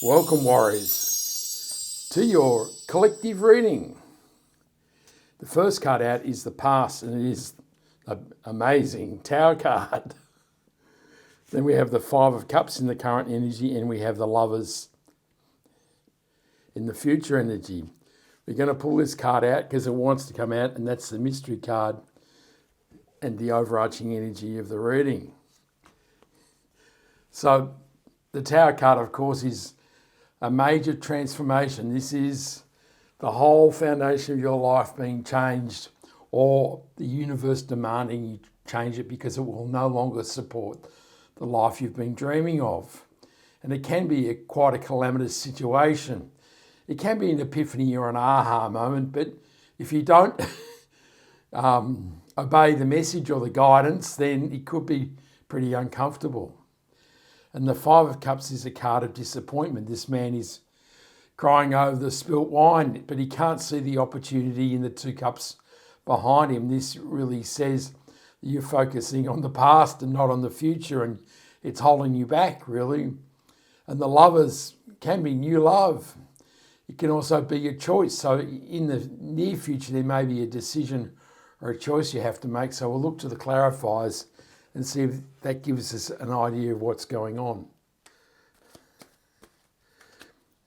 Welcome, warriors, to your collective reading. The first card out is the past, and it is an amazing Tower card. Then we have the Five of Cups in the current energy, and we have the Lovers in the future energy. We're going to pull this card out because it wants to come out, and that's the mystery card and the overarching energy of the reading. So the Tower card, of course, is a major transformation. This is the whole foundation of your life being changed, or the universe demanding you change it because it will no longer support the life you've been dreaming of. And it can be quite a calamitous situation. It can be an epiphany or an aha moment, but if you don't obey the message or the guidance, then it could be pretty uncomfortable. And the Five of Cups is a card of disappointment. This man is crying over the spilt wine, but he can't see the opportunity in the two cups behind him. This really says that you're focusing on the past and not on the future, and it's holding you back, really. And the Lovers can be new love. It can also be a choice. So in the near future, there may be a decision or a choice you have to make. So we'll look to the clarifiers and see if that gives us an idea of what's going on.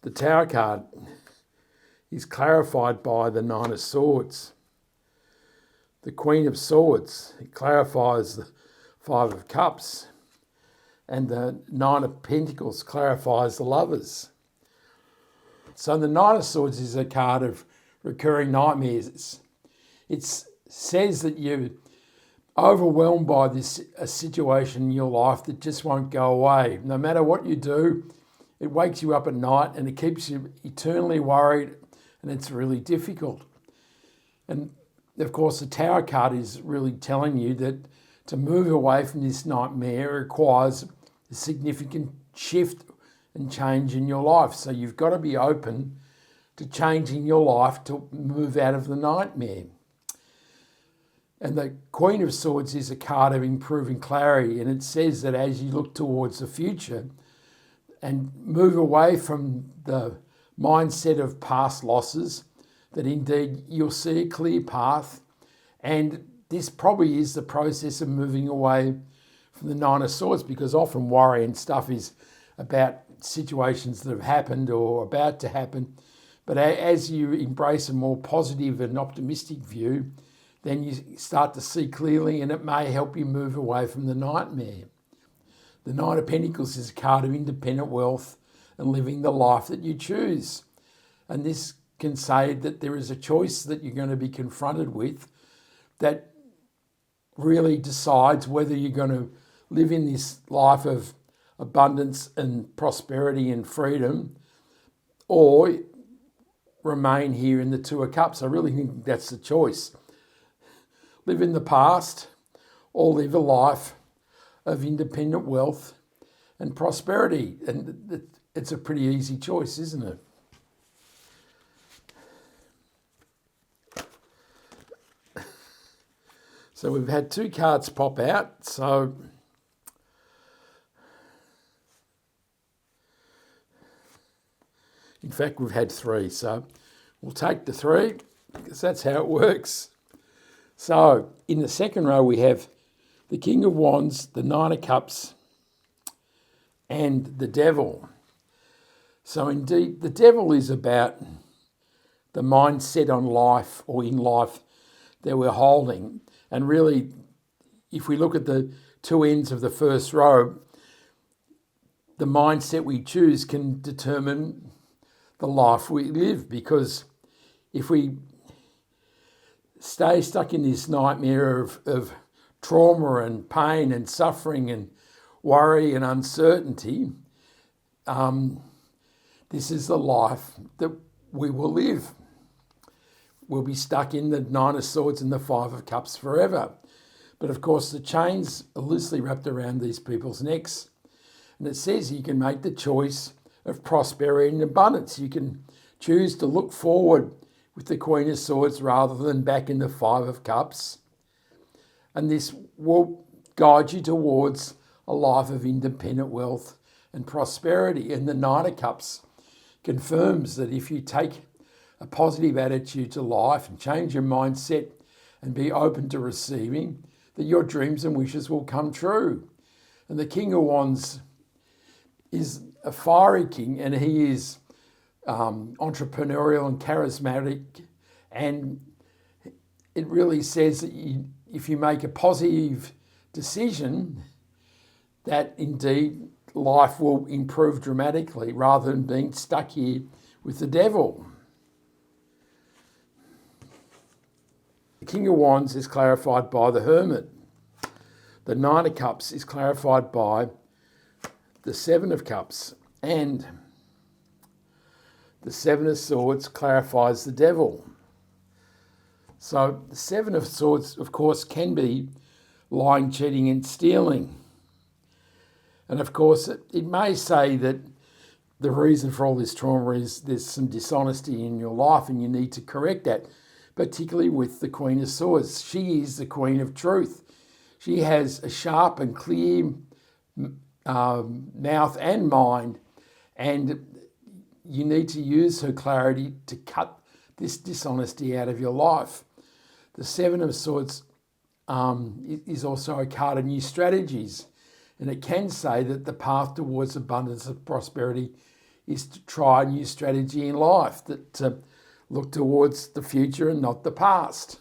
The Tower card is clarified by the Nine of Swords. The Queen of Swords, it clarifies the Five of Cups. And the Nine of Pentacles clarifies the Lovers. So the Nine of Swords is a card of recurring nightmares. It says that you're overwhelmed by a situation in your life that just won't go away. No matter what you do, it wakes you up at night and it keeps you eternally worried, and it's really difficult. And of course, the Tower card is really telling you that to move away from this nightmare requires a significant shift and change in your life. So you've got to be open to changing your life to move out of the nightmare. And the Queen of Swords is a card of improving clarity, and it says that as you look towards the future and move away from the mindset of past losses, that indeed you'll see a clear path. And this probably is the process of moving away from the Nine of Swords, because often worry and stuff is about situations that have happened or about to happen. But as you embrace a more positive and optimistic view, then you start to see clearly, and it may help you move away from the nightmare. The Nine of Pentacles is a card of independent wealth and living the life that you choose. And this can say that there is a choice that you're going to be confronted with that really decides whether you're going to live in this life of abundance and prosperity and freedom, or remain here in the Two of Cups. I really think that's the choice. Live in the past or live a life of independent wealth and prosperity. And it's a pretty easy choice, isn't it? So we've had two cards pop out. So in fact, we've had three. So we'll take the three because that's how it works. So in the second row, we have the King of Wands, the Nine of Cups, and the Devil. So indeed, the Devil is about the mindset on life or in life that we're holding. And really, if we look at the two ends of the first row, the mindset we choose can determine the life we live, because if we stay stuck in this nightmare of trauma and pain and suffering and worry and uncertainty, this is the life that we will live. We'll be stuck in the Nine of Swords and the Five of Cups forever. But of course, the chains are loosely wrapped around these people's necks. And it says you can make the choice of prosperity and abundance. You can choose to look forward with the Queen of Swords rather than back in the Five of Cups. And this will guide you towards a life of independent wealth and prosperity. And the Nine of Cups confirms that if you take a positive attitude to life and change your mindset and be open to receiving, that your dreams and wishes will come true. And the King of Wands is a fiery king, and he is entrepreneurial and charismatic, and it really says that if you make a positive decision, that indeed life will improve dramatically rather than being stuck here with the devil. The King of Wands is clarified by the Hermit. The Nine of Cups is clarified by the Seven of Cups, and the Seven of Swords clarifies the devil. So the Seven of Swords, of course, can be lying, cheating and stealing. And of course, it may say that the reason for all this trauma is there's some dishonesty in your life and you need to correct that, particularly with the Queen of Swords. She is the Queen of Truth. She has a sharp and clear mouth and mind, and you need to use her clarity to cut this dishonesty out of your life. The Seven of Swords is also a card of new strategies, and it can say that the path towards abundance and prosperity is to try a new strategy in life, that look towards the future and not the past.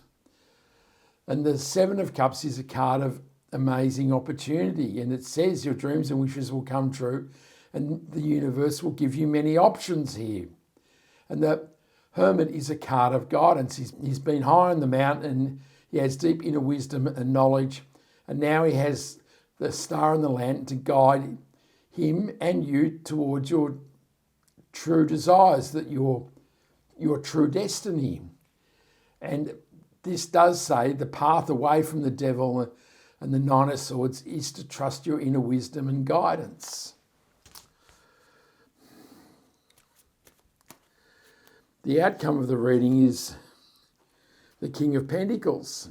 And the Seven of Cups is a card of amazing opportunity, and it says your dreams and wishes will come true, and the universe will give you many options here. And the Hermit is a card of guidance. He's been high on the mountain, he has deep inner wisdom and knowledge, and now he has the star in the land to guide him and you towards your true desires, that your true destiny. And this does say the path away from the devil and the Nine of Swords is to trust your inner wisdom and guidance. The outcome of the reading is the King of Pentacles.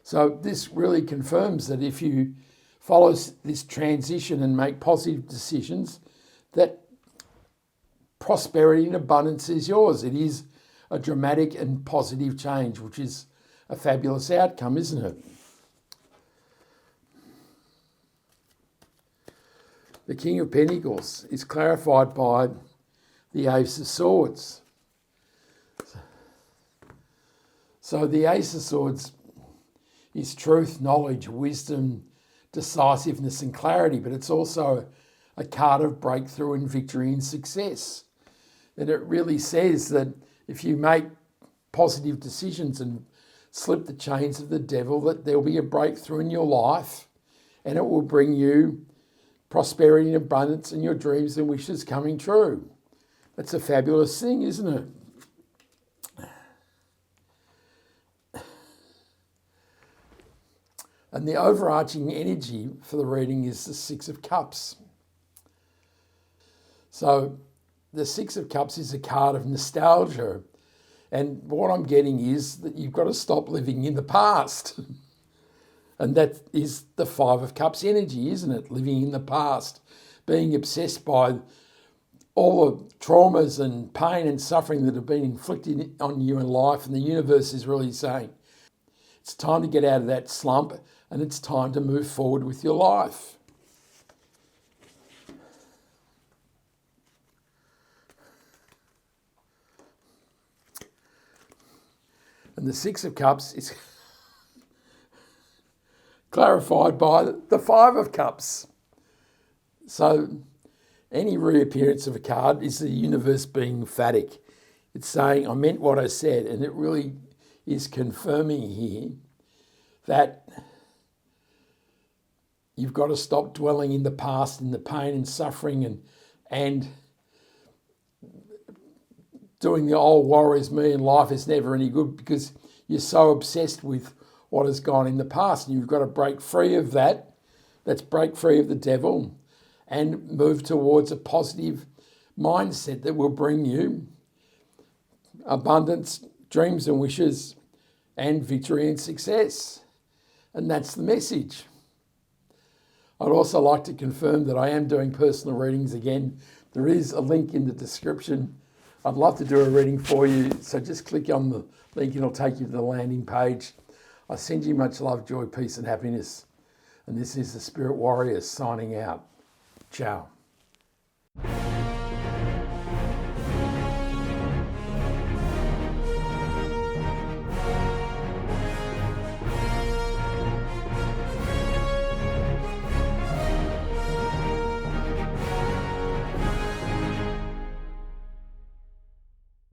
So this really confirms that if you follow this transition and make positive decisions, that prosperity and abundance is yours. It is a dramatic and positive change, which is a fabulous outcome, isn't it? The King of Pentacles is clarified by the Ace of Swords. So the Ace of Swords is truth, knowledge, wisdom, decisiveness and clarity, but it's also a card of breakthrough and victory and success. And it really says that if you make positive decisions and slip the chains of the devil, that there'll be a breakthrough in your life and it will bring you prosperity and abundance and your dreams and wishes coming true. That's a fabulous thing, isn't it? And the overarching energy for the reading is the Six of Cups. So the Six of Cups is a card of nostalgia. And what I'm getting is that you've got to stop living in the past. And that is the Five of Cups energy, isn't it? Living in the past, being obsessed by all the traumas and pain and suffering that have been inflicted on you in life. And the universe is really saying, it's time to get out of that slump and it's time to move forward with your life. And the Six of Cups is clarified by the Five of Cups. So any reappearance of a card is the universe being emphatic. It's saying, I meant what I said, and it really is confirming here that you've got to stop dwelling in the past, in the pain and suffering and doing the old woe is me and life is never any good, because you're so obsessed with what has gone in the past, and you've got to break free of that. Let's break free of the devil and move towards a positive mindset that will bring you abundance, dreams and wishes, and victory and success. And that's the message. I'd also like to confirm that I am doing personal readings again. There is a link in the description. I'd love to do a reading for you, so just click on the link and it'll take you to the landing page. I send you much love, joy, peace and happiness. And this is the Spirit Warrior signing out. Ciao.